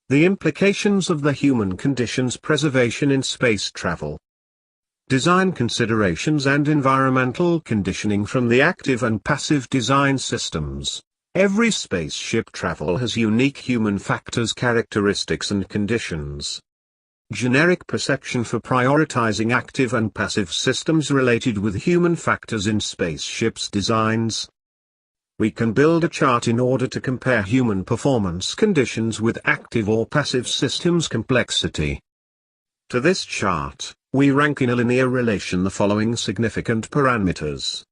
The implications of the human conditions preservation in space travel. Design considerations and environmental conditioning from the active and passive design systems. Every spaceship travel has unique human factors, characteristics and conditions. Generic perception for prioritizing active and passive systems related with human factors in spaceships designs. We can build a chart in order to compare human performance conditions with active or passive systems complexity. To this chart, we rank in a linear relation the following significant parameters: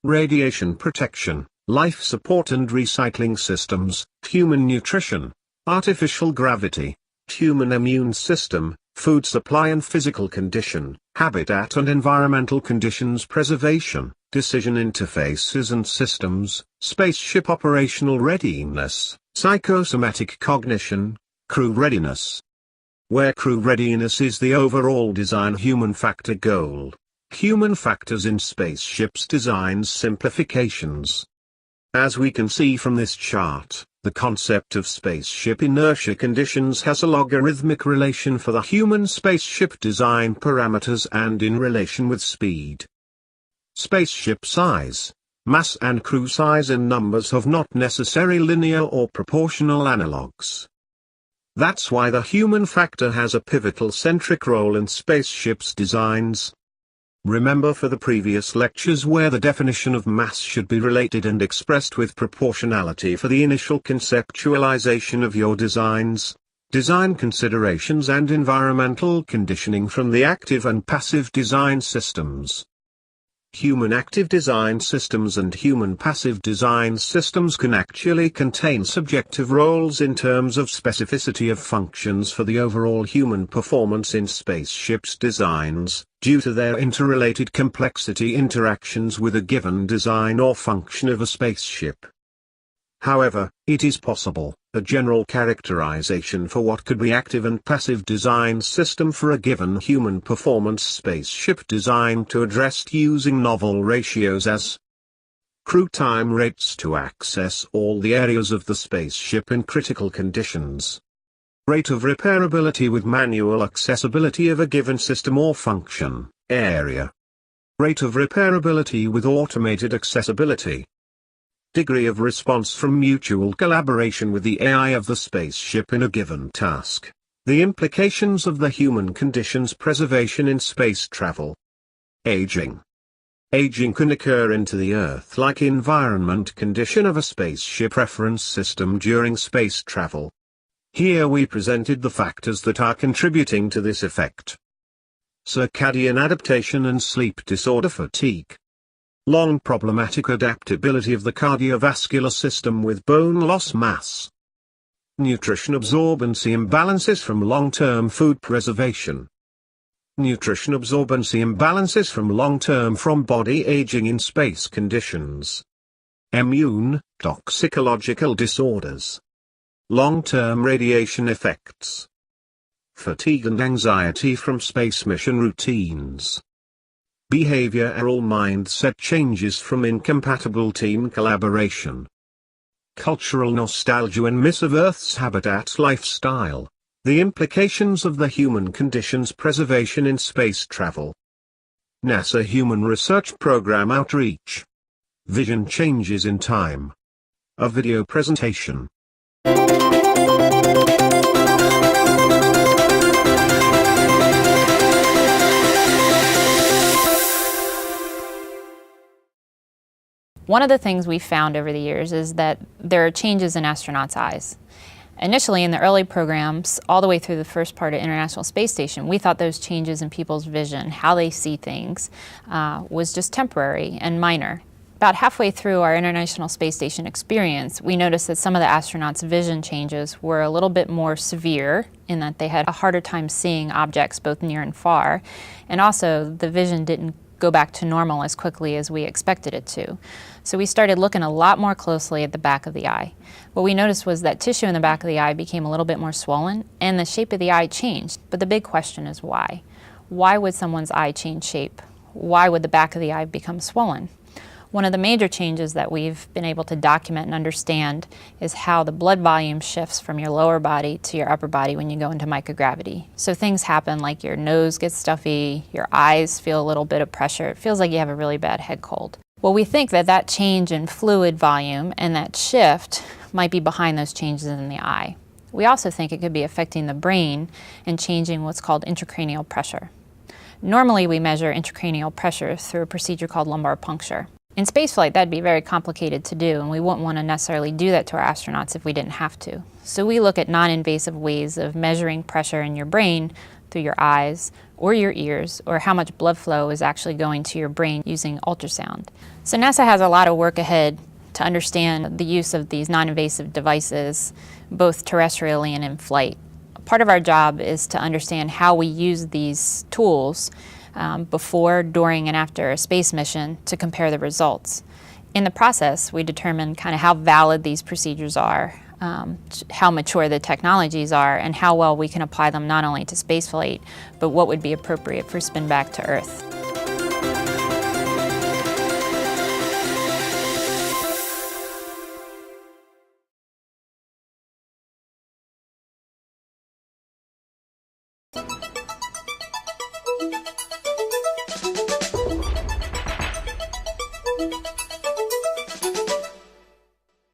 radiation protection, life support and recycling systems, human nutrition, artificial gravity, human immune system, food supply and physical condition, habitat and environmental conditions preservation, decision interfaces and systems, spaceship operational readiness, psychosomatic cognition, crew readiness. Where crew readiness is the overall design human factor goal. Human factors in spaceships designs simplifications. As we can see from this chart, the concept of spaceship inertia conditions has a logarithmic relation for the human spaceship design parameters and in relation with speed. Spaceship size, mass and crew size in numbers have not necessarily linear or proportional analogues. That's why the human factor has a pivotal centric role in spaceships designs. Remember for the previous lectures where the definition of mass should be related and expressed with proportionality for the initial conceptualization of your designs. Design considerations and environmental conditioning from the active and passive design systems. Human active design systems and human passive design systems can actually contain subjective roles in terms of specificity of functions for the overall human performance in spaceships designs, due to their interrelated complexity interactions with a given design or function of a spaceship. However, it is possible, a general characterization for what could be active and passive design system for a given human performance spaceship design to address using novel ratios as crew time rates to access all the areas of the spaceship in critical conditions, rate of repairability with manual accessibility of a given system or function, area, rate of repairability with automated accessibility, degree of response from mutual collaboration with the AI of the spaceship in a given task, the implications of the human conditions preservation in space travel. Aging. Aging can occur into the Earth-like environment condition of a spaceship reference system during space travel. Here we presented the factors that are contributing to this effect. Circadian adaptation and sleep disorder fatigue. Long problematic adaptability of the cardiovascular system with bone loss mass. Nutrition absorbency imbalances from long-term food preservation. Nutrition absorbency imbalances from long-term from body aging in space conditions. Immune, toxicological disorders. Long-term radiation effects. Fatigue and anxiety from space mission routines. Behavioral mindset changes from incompatible team collaboration. Cultural nostalgia and miss of Earth's habitat lifestyle. The implications of the human conditions preservation in space travel. NASA Human Research Program outreach. Vision changes in time. A video presentation. One of the things we found over the years is that there are changes in astronauts' eyes. Initially, in the early programs, all the way through the first part of International Space Station, we thought those changes in people's vision, how they see things, was just temporary and minor. About halfway through our International Space Station experience, we noticed that some of the astronauts' vision changes were a little bit more severe in that they had a harder time seeing objects both near and far, and also the vision didn't go back to normal as quickly as we expected it to. So we started looking a lot more closely at the back of the eye. What we noticed was that tissue in the back of the eye became a little bit more swollen and the shape of the eye changed. But the big question is why? Why would someone's eye change shape? Why would the back of the eye become swollen? One of the major changes that we've been able to document and understand is how the blood volume shifts from your lower body to your upper body when you go into microgravity. So things happen like your nose gets stuffy, your eyes feel a little bit of pressure, it feels like you have a really bad head cold. Well, we think that that change in fluid volume and that shift might be behind those changes in the eye. We also think it could be affecting the brain and changing what's called intracranial pressure. Normally we measure intracranial pressure through a procedure called lumbar puncture. In spaceflight, that'd be very complicated to do, and we wouldn't want to necessarily do that to our astronauts if we didn't have to. So we look at non-invasive ways of measuring pressure in your brain through your eyes or your ears, or how much blood flow is actually going to your brain using ultrasound. So NASA has a lot of work ahead to understand the use of these non-invasive devices, both terrestrially and in flight. Part of our job is to understand how we use these tools before, during, and after a space mission to compare the results. In the process, we determine kind of how valid these procedures are, how mature the technologies are, and how well we can apply them not only to spaceflight, but what would be appropriate for spin back to Earth.